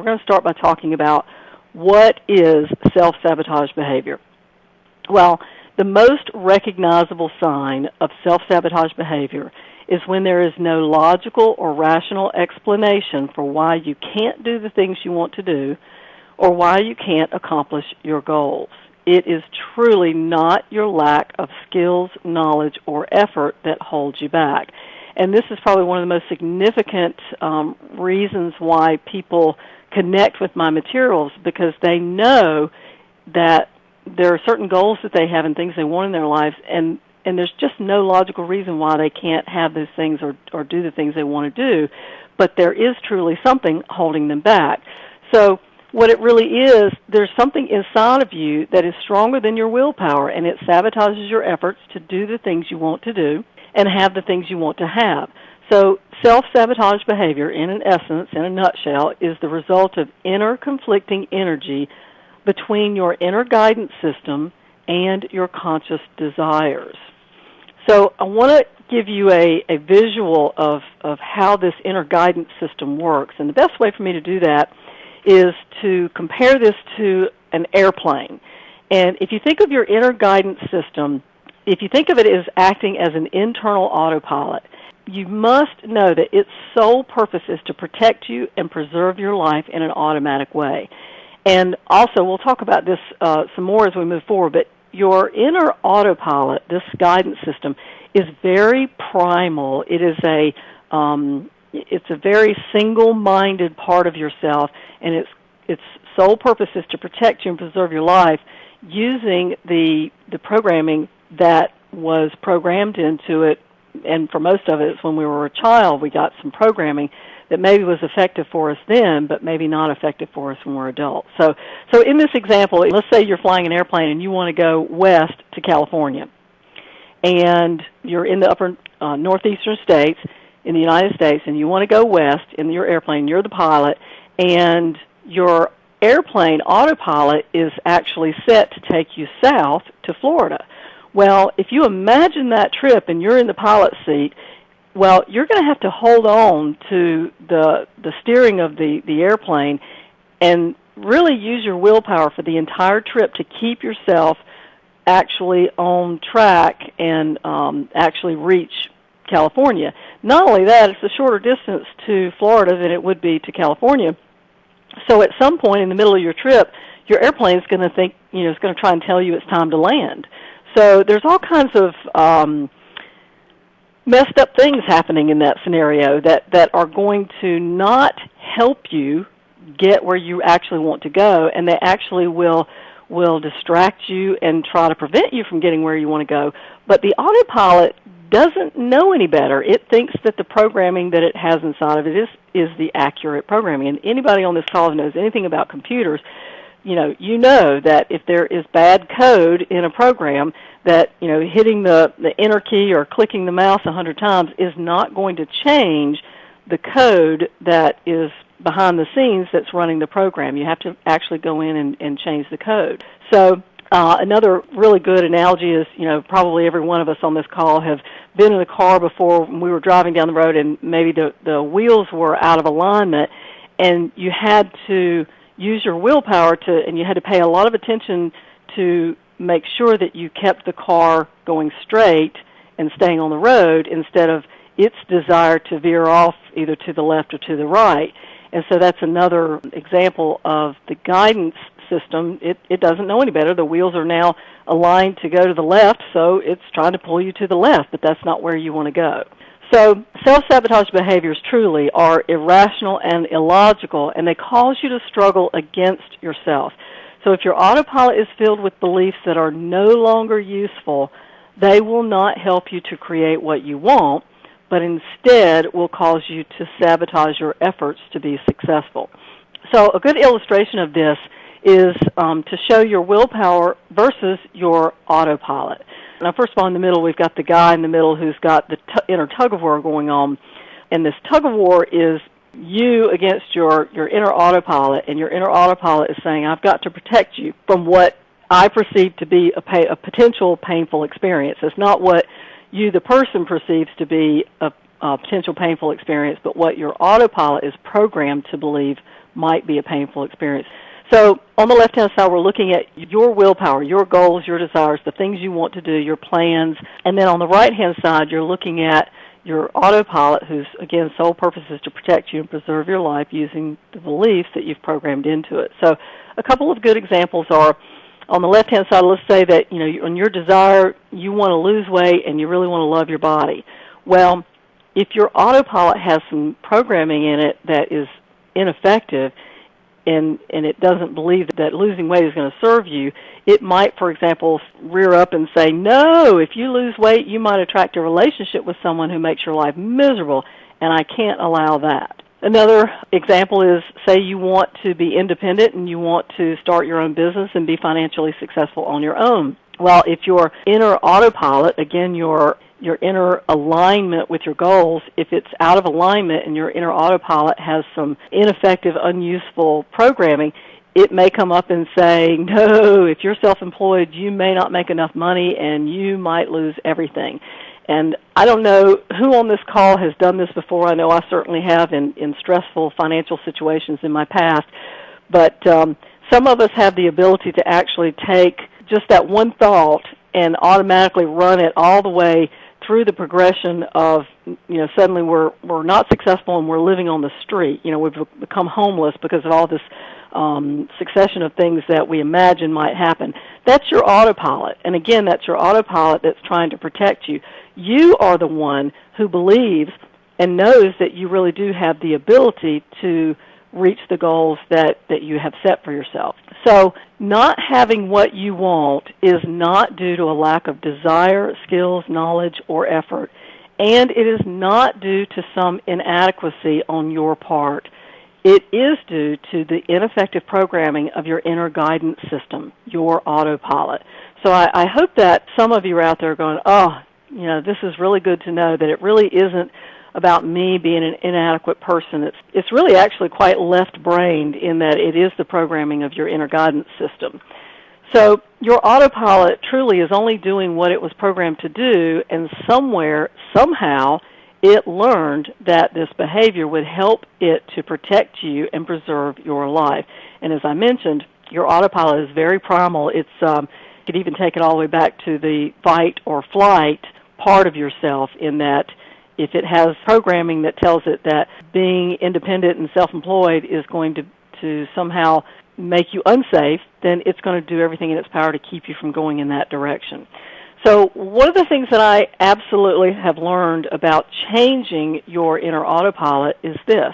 going to start by talking about what is self-sabotage behavior. Well, the most recognizable sign of self-sabotage behavior is when there is no logical or rational explanation for why you can't do the things you want to do or why you can't accomplish your goals. It is truly not your lack of skills, knowledge, or effort that holds you back. And this is probably one of the most significant reasons why people connect with my materials, because they know that there are certain goals that they have and things they want in their lives, and there's just no logical reason why they can't have those things or do the things they want to do, but there is truly something holding them back. So what it really is, there's something inside of you that is stronger than your willpower, and it sabotages your efforts to do the things you want to do and have the things you want to have. So self-sabotage behavior, in an essence, in a nutshell, is the result of inner conflicting energy between your inner guidance system and your conscious desires. So I want to give you a visual of how this inner guidance system works. And the best way for me to do that is to compare this to an airplane. And if you think of your inner guidance system, if you think of it as acting as an internal autopilot, you must know that its sole purpose is to protect you and preserve your life in an automatic way. And also, we'll talk about this some more as we move forward, but your inner autopilot, this guidance system, is very primal. It is it's a very single-minded part of yourself, and its sole purpose is to protect you and preserve your life using the programming that was programmed into it. And for most of it, it's when we were a child, we got some programming that maybe was effective for us then, but maybe not effective for us when we're adults. So in this example, let's say you're flying an airplane and you want to go west to California, and you're in the upper northeastern states in the United States, and you want to go west in your airplane. You're the pilot, and your airplane autopilot is actually set to take you south to Florida. Well, if you imagine that trip and you're in the pilot seat, well, you're going to have to hold on to the steering of the airplane and really use your willpower for the entire trip to keep yourself actually on track and actually reach California. Not only that, it's a shorter distance to Florida than it would be to California. So at some point in the middle of your trip, your airplane is going to think, it's going to try and tell you it's time to land. So there's all kinds of messed up things happening in that scenario that are going to not help you get where you actually want to go, and they actually will distract you and try to prevent you from getting where you want to go. But the autopilot doesn't know any better. It thinks that the programming that it has inside of it is the accurate programming. And anybody on this call who knows anything about computers, you know that if there is bad code in a program, that hitting the enter key or clicking the mouse 100 times is not going to change the code that is behind the scenes that's running the program. You have to actually go in and change the code. So another really good analogy is, probably every one of us on this call have been in a car before when we were driving down the road and maybe the wheels were out of alignment, and you had to use your willpower and you had to pay a lot of attention to make sure that you kept the car going straight and staying on the road instead of its desire to veer off either to the left or to the right. And so that's another example of the guidance system. It doesn't know any better. The wheels are now aligned to go to the left, so it's trying to pull you to the left, but that's not where you want to go. So self-sabotage behaviors truly are irrational and illogical, and they cause you to struggle against yourself. So if your autopilot is filled with beliefs that are no longer useful, they will not help you to create what you want, but instead will cause you to sabotage your efforts to be successful. So a good illustration of this is to show your willpower versus your autopilot. Now, first of all, in the middle, we've got the guy in the middle who's got the inner tug-of-war going on, and this tug-of-war is you against your inner autopilot, and your inner autopilot is saying, I've got to protect you from what I perceive to be a potential painful experience. It's not what you, the person, perceives to be a potential painful experience, but what your autopilot is programmed to believe might be a painful experience. So on the left-hand side, we're looking at your willpower, your goals, your desires, the things you want to do, your plans. And then on the right-hand side, you're looking at your autopilot, whose, again, sole purpose is to protect you and preserve your life using the beliefs that you've programmed into it. So a couple of good examples are, on the left-hand side, let's say that, on your desire, you want to lose weight and you really want to love your body. Well, if your autopilot has some programming in it that is ineffective, and it doesn't believe that losing weight is going to serve you, it might, for example, rear up and say, no, if you lose weight, you might attract a relationship with someone who makes your life miserable, and I can't allow that. Another example is, say you want to be independent and you want to start your own business and be financially successful on your own. Well, if your inner autopilot, again, your inner alignment with your goals, if it's out of alignment and your inner autopilot has some ineffective, unuseful programming, it may come up and say, no, if you're self-employed, you may not make enough money and you might lose everything. And I don't know who on this call has done this before. I know I certainly have in stressful financial situations in my past. But some of us have the ability to actually take just that one thought and automatically run it all the way through the progression of, suddenly we're not successful and we're living on the street. We've become homeless because of all this succession of things that we imagine might happen. That's your autopilot. And again, that's your autopilot that's trying to protect you. You are the one who believes and knows that you really do have the ability to reach the goals that you have set for yourself. So not having what you want is not due to a lack of desire, skills, knowledge, or effort. And it is not due to some inadequacy on your part. It is due to the ineffective programming of your inner guidance system, your autopilot. So I hope that some of you are out there going, this is really good to know that it really isn't about me being an inadequate person. It's really actually quite left-brained in that it is the programming of your inner guidance system. So your autopilot truly is only doing what it was programmed to do, and somewhere, somehow, it learned that this behavior would help it to protect you and preserve your life. And as I mentioned, your autopilot is very primal. It's you could even take it all the way back to the fight or flight part of yourself, in that if it has programming that tells it that being independent and self-employed is going to somehow make you unsafe, then it's going to do everything in its power to keep you from going in that direction. So one of the things that I absolutely have learned about changing your inner autopilot is this.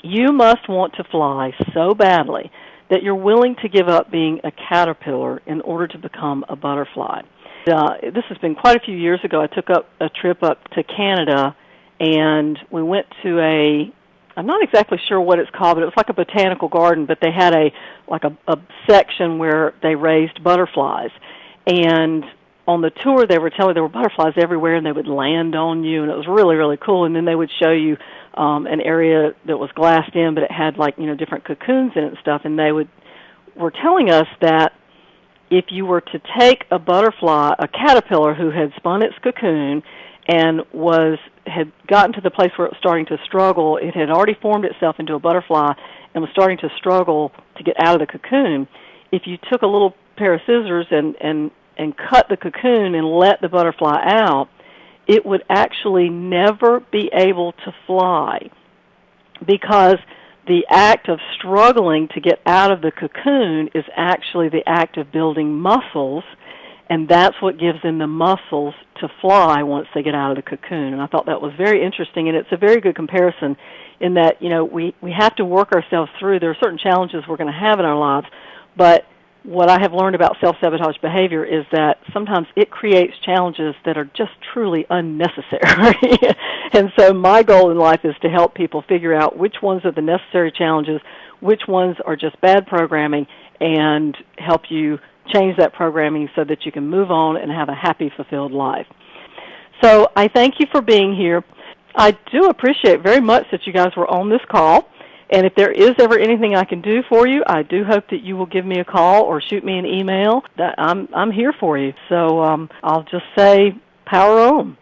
You must want to fly so badly that you're willing to give up being a caterpillar in order to become a butterfly. This has been quite a few years ago. I took a trip up to Canada, and we went to I'm not exactly sure what it's called, but it was like a botanical garden, but they had a section where they raised butterflies. And on the tour, they were telling there were butterflies everywhere, and they would land on you, and it was really, really cool. And then they would show you an area that was glassed in, but it had different cocoons in it and stuff. And they were telling us that if you were to take a butterfly, a caterpillar who had spun its cocoon and had gotten to the place where it was starting to struggle, it had already formed itself into a butterfly and was starting to struggle to get out of the cocoon. If you took a little pair of scissors and cut the cocoon and let the butterfly out, it would actually never be able to fly, because the act of struggling to get out of the cocoon is actually the act of building muscles, and that's what gives them the muscles to fly once they get out of the cocoon. And I thought that was very interesting, and it's a very good comparison in that, we have to work ourselves through. There are certain challenges we're going to have in our lives, but what I have learned about self-sabotage behavior is that sometimes it creates challenges that are just truly unnecessary. And so my goal in life is to help people figure out which ones are the necessary challenges, which ones are just bad programming, and help you change that programming so that you can move on and have a happy, fulfilled life. So I thank you for being here. I do appreciate very much that you guys were on this call. And if there is ever anything I can do for you, I do hope that you will give me a call or shoot me an email. I'm here for you. So I'll just say, power on.